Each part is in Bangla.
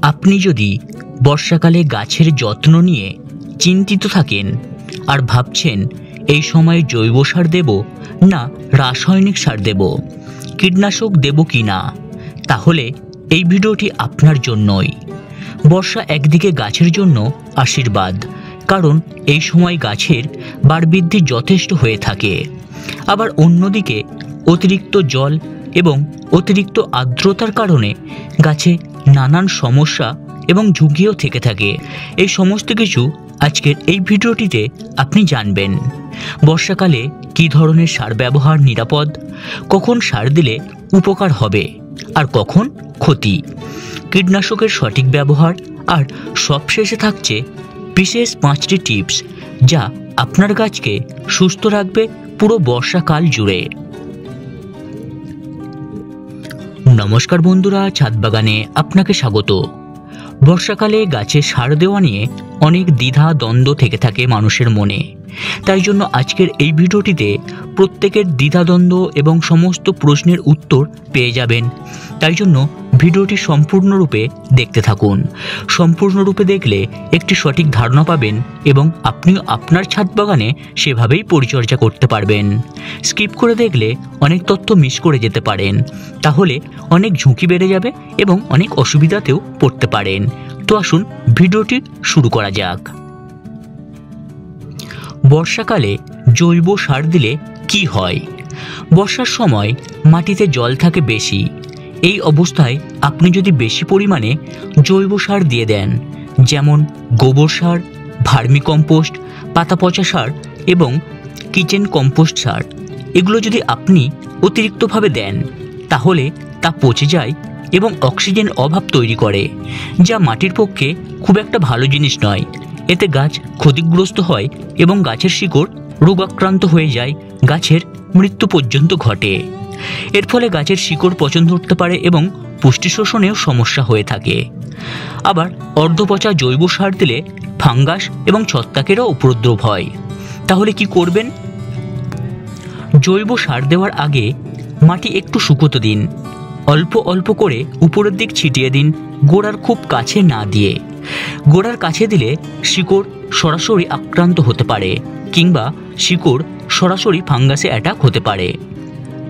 আপনি যদি বর্ষাকালে গাছের যত্ন নিয়ে চিন্তিত থাকেন আর ভাবছেন এই সময় জৈব সার দেব না রাসায়নিক সার দেব, কীটনাশক দেব কি না, তাহলে এই ভিডিওটি আপনার জন্যই। বর্ষা একদিকে গাছের জন্য আশীর্বাদ, কারণ এই সময় গাছের বাড়বৃদ্ধি যথেষ্ট হয়ে থাকে। আবার অন্যদিকে অতিরিক্ত জল এবং অতিরিক্ত আর্দ্রতার কারণে গাছে নানান সমস্যা এবং ঝুঁকিও থেকে থাকে। এই সমস্ত কিছু আজকের এই ভিডিওটিতে আপনি জানবেন। বর্ষাকালে কী ধরনের সার ব্যবহার নিরাপদ, কখন সার দিলে উপকার হবে আর কখন ক্ষতি, কীটনাশকের সঠিক ব্যবহার, আর সবশেষে থাকছে বিশেষ 5টি টিপস যা আপনার গাছকে সুস্থ রাখবে পুরো বর্ষাকাল জুড়ে। নমস্কার বন্ধুরা, ছাদ বাগানে আপনাকে স্বাগত। বর্ষাকালে গাছে সার দেওয়া নিয়ে অনেক দ্বিধা দ্বন্দ্ব থেকে থাকে মানুষের মনে, তাই জন্য আজকের এই ভিডিওটিতে প্রত্যেকের দ্বিধাদ্বন্দ্ব এবং সমস্ত প্রশ্নের উত্তর পেয়ে যাবেন। তাই জন্য ভিডিওটি সম্পূর্ণরূপে দেখতে থাকুন। সম্পূর্ণরূপে দেখলে একটি সঠিক ধারণা পাবেন এবং আপনিও আপনার ছাদ বাগানে সেভাবেই পরিচর্যা করতে পারবেন। স্কিপ করে দেখলে অনেক তথ্য মিস করে যেতে পারেন, তাহলে অনেক ঝুঁকি বেড়ে যাবে এবং অনেক অসুবিধাতেও পড়তে পারেন। তো আসুন ভিডিওটি শুরু করা যাক। বর্ষাকালে জৈব সার দিলে কি হয়? বর্ষার সময় মাটিতে জল থাকে বেশি। এই অবস্থায় আপনি যদি বেশি পরিমাণে জৈব সার দিয়ে দেন, যেমন গোবর সার, ভার্মি কম্পোস্ট, পাতা পচা সার এবং কিচেন কম্পোস্ট সার, এগুলো যদি আপনি অতিরিক্তভাবে দেন তাহলে তা পচে যায় এবং অক্সিজেন অভাব তৈরি করে, যা মাটির পক্ষে খুব একটা ভালো জিনিস নয়। এতে গাছ ক্ষতিগ্রস্ত হয় এবং গাছের শিকড় রোগাক্রান্ত হয়ে যায়, গাছের মৃত্যু পর্যন্ত ঘটে। এর ফলে গাছের শিকড় পচন ধরতে পারে এবং পুষ্টি শোষণেও সমস্যা হয়ে থাকে। আবার অর্ধপচা জৈব সার দিলে ফাঙ্গাস এবং ছত্রাকেরও উপদ্রব হয়। তাহলে কি করবেন? জৈব সার দেওয়ার আগে মাটি একটু শুকোতে দিন, অল্প অল্প করে উপরের দিক ছিটিয়ে দিন, গোড়ার খুব কাছে না দিয়ে। গোড়ার কাছে দিলে শিকড় সরাসরি আক্রান্ত হতে পারে কিংবা শিকড় সরাসরি ফাঙ্গাসে অ্যাটাক হতে পারে।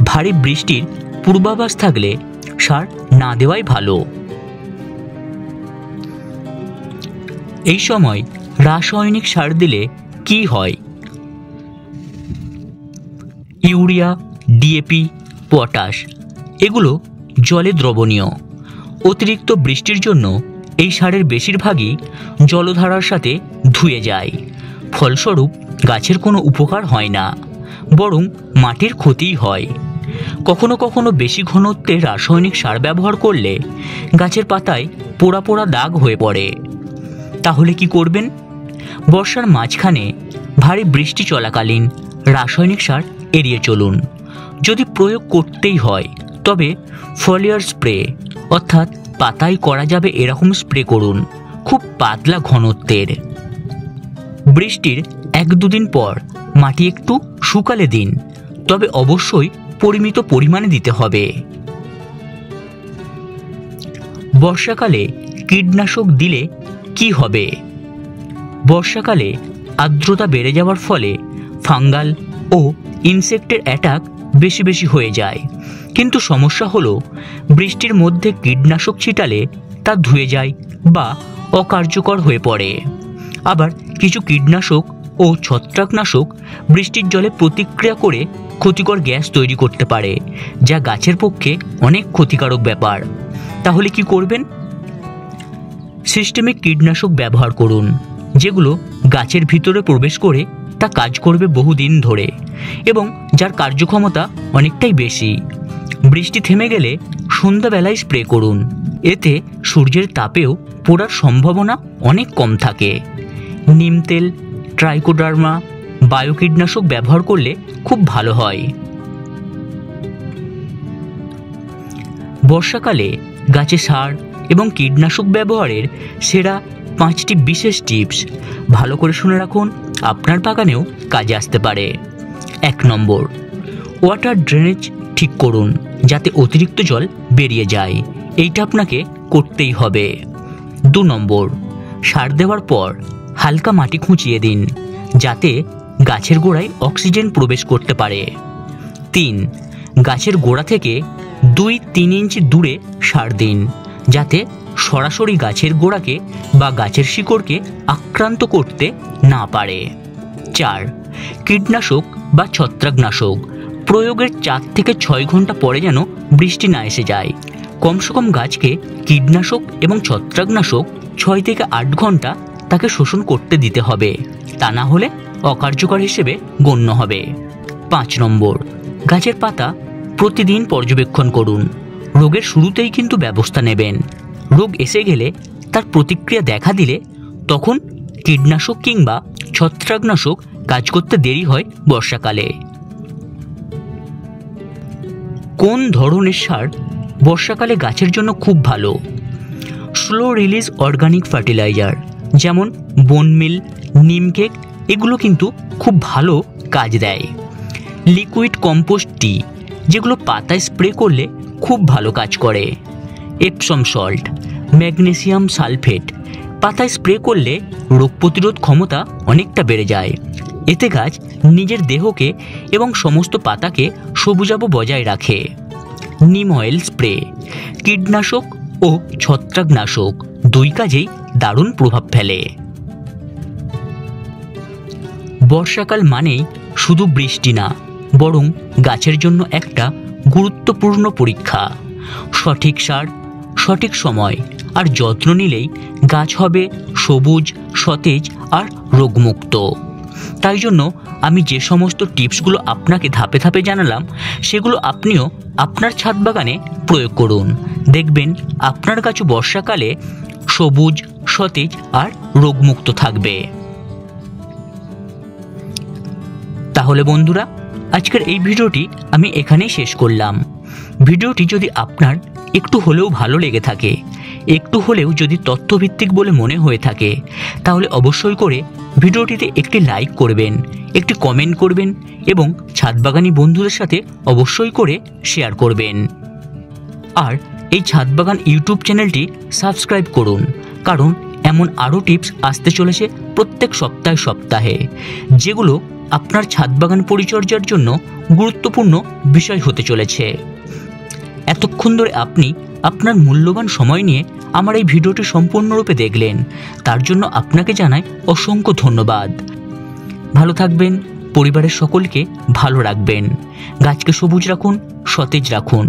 ভারী বৃষ্টির পূর্বাভাস থাকলে সার না দেওয়াই ভালো। এই সময় রাসায়নিক সার দিলে কি হয়? ইউরিয়া, ডিএপি, পটাশ এগুলো জলে দ্রবণীয়। অতিরিক্ত বৃষ্টির জন্য এই সারের বেশিরভাগই জলধারার সাথে ধুয়ে যায়। ফলস্বরূপ গাছের কোনো উপকার হয় না, বরং মাটির ক্ষতিই হয়। কখনো কখনো বেশি ঘনত্বে রাসায়নিক সার ব্যবহার করলে গাছের পাতায় পোড়া পোড়া দাগ হয়ে পড়ে। তাহলে কি করবেন? বর্ষার মাঝখানে ভারী বৃষ্টি চলাকালীন রাসায়নিক সার এড়িয়ে চলুন। যদি প্রয়োগ করতেই হয় তবে ফলিয়ার স্প্রে, অর্থাৎ পাতায় করা যাবে এরকম স্প্রে করুন, খুব পাতলা ঘনত্বের। বৃষ্টির 1-2 দিন পর মাটি একটু শুকালে দিন, তবে অবশ্যই পরিমিত পরিমাণে দিতে হবে। বর্ষাকালে কীটনাশক দিলে কি হবে? বর্ষাকালে আর্দ্রতা বেড়ে যাওয়ার ফলে ফাঙ্গাল ও ইনসেক্টের অ্যাটাক বেশি বেশি হয়ে যায়। কিন্তু সমস্যা হলো বৃষ্টির মধ্যে কীটনাশক ছিটালে তা ধুয়ে যায় বা অকার্যকর হয়ে পড়ে। আবার কিছু কীটনাশক ও ছত্রাকনাশক বৃষ্টির জলে প্রতিক্রিয়া করে ক্ষতিকর গ্যাস তৈরি করতে পারে, যা গাছের পক্ষে অনেক ক্ষতিকারক ব্যাপার। তাহলে কি করবেন? সিস্টেমিক কীটনাশক ব্যবহার করুন, যেগুলো গাছের ভিতরে প্রবেশ করে তা কাজ করবে বহুদিন ধরে এবং যার কার্যক্ষমতা অনেকটাই বেশি। বৃষ্টি থেমে গেলে সন্ধ্যাবেলায় স্প্রে করুন, এতে সূর্যের তাপেও পোড়ার সম্ভাবনা অনেক কম থাকে। নিম তেল, ট্রাইকোডার্মা, বায়োকীটনাশক ব্যবহার করলে খুব ভালো হয়। বর্ষাকালে গাছে সার এবং কীটনাশক ব্যবহারের সেরা 5টি বিশেষ টিপস ভালো করে শুনে রাখুন, আপনার বাগানেও কাজে আসতে পারে। 1 নম্বর, ওয়াটার ড্রেনেজ ঠিক করুন যাতে অতিরিক্ত জল বেরিয়ে যায়। এইটা আপনাকে করতেই হবে। 2 নম্বর, সার দেওয়ার পর হালকা মাটি খুঁচিয়ে দিন যাতে গাছের গোড়ায় অক্সিজেন প্রবেশ করতে পারে। 3, গাছের গোড়া থেকে 2-3 ইঞ্চি দূরে সার দিন যাতে সরাসরি গাছের গোড়াকে বা গাছের শিকড়কে আক্রান্ত করতে না পারে। 4, কীটনাশক বা ছত্রাকনাশক প্রয়োগের 4 থেকে 6 ঘন্টা পরে যেন বৃষ্টি না এসে যায়। কমসে কম গাছকে কীটনাশক এবং ছত্রাকনাশক 6 থেকে 8 ঘন্টা তাকে শোষণ করতে দিতে হবে, তা না হলে অকার্যকর হিসেবে গণ্য হবে। 5 নম্বর, গাছের পাতা প্রতিদিন পর্যবেক্ষণ করুন। রোগের শুরুতেই কিন্তু ব্যবস্থা নেবেন। রোগ এসে গেলে তার প্রতিক্রিয়া দেখা দিলে তখন কীটনাশক কিংবা ছত্রাকনাশক কাজ করতে দেরি হয় বর্ষাকালে। কোন ধরনের সার বর্ষাকালে গাছের জন্য খুব ভালো? স্লো রিলিজ অর্গানিক ফার্টিলাইজার যেমন বোনমিল, নিমকেক এগুলো কিন্তু খুব ভালো কাজ দেয়। লিকুইড কম্পোস্ট টি যেগুলো পাতায় স্প্রে করলে খুব ভালো কাজ করে। এপসম সল্ট, ম্যাগনেসিয়াম সালফেট পাতায় স্প্রে করলে রোগ প্রতিরোধ ক্ষমতা অনেকটা বেড়ে যায়। এতে গাছ নিজের দেহকে এবং সমস্ত পাতাকে সবুজাভ বজায় রাখে। নিম অয়েল স্প্রে কীটনাশক ও ছত্রাকনাশক 2 কাজেই দারুণ প্রভাব ফেলে। বর্ষাকাল মানেই শুধু বৃষ্টি না, বরং গাছের জন্য একটা গুরুত্বপূর্ণ পরীক্ষা। সঠিক সার, সঠিক সময় আর যত্ন নিলেই গাছ হবে সবুজ, সতেজ আর রোগমুক্ত। তাই জন্য আমি যে সমস্ত টিপসগুলো আপনাকে ধাপে ধাপে জানালাম সেগুলো আপনিও আপনার ছাদ বাগানে প্রয়োগ করুন। দেখবেন আপনার গাছও বর্ষাকালে সবুজ, সতেজ আর রোগমুক্ত থাকবে। তাহলে বন্ধুরা, আজকের এই ভিডিওটি আমি এখানেই শেষ করলাম। ভিডিওটি যদি আপনার একটু হলেও ভালো লেগে থাকে, একটু হলেও যদি তথ্যভিত্তিক বলে মনে হয়ে থাকে, তাহলে অবশ্যই করে ভিডিওটিতে একটি লাইক করবেন, একটি কমেন্ট করবেন এবং ছাদবাগানি বন্ধুদের সাথে অবশ্যই করে শেয়ার করবেন। আর এই ছাদবাগান ইউটিউব চ্যানেলটি সাবস্ক্রাইব করুন, কারণ এমন আরও টিপস আসতে চলেছে প্রত্যেক সপ্তাহে যেগুলো আপনার ছাদবাগান পরিচর্যার জন্য গুরুত্বপূর্ণ বিষয় হতে চলেছে। এতক্ষণ ধরে আপনি আপনার মূল্যবান সময় নিয়ে আমার এই ভিডিওটি সম্পূর্ণরূপে দেখলেন, তার জন্য আপনাকে জানাই অসংখ্য ধন্যবাদ। ভালো থাকবেন, পরিবারের সকলকে ভালো রাখবেন, গাছকে সবুজ রাখুন, সতেজ রাখুন।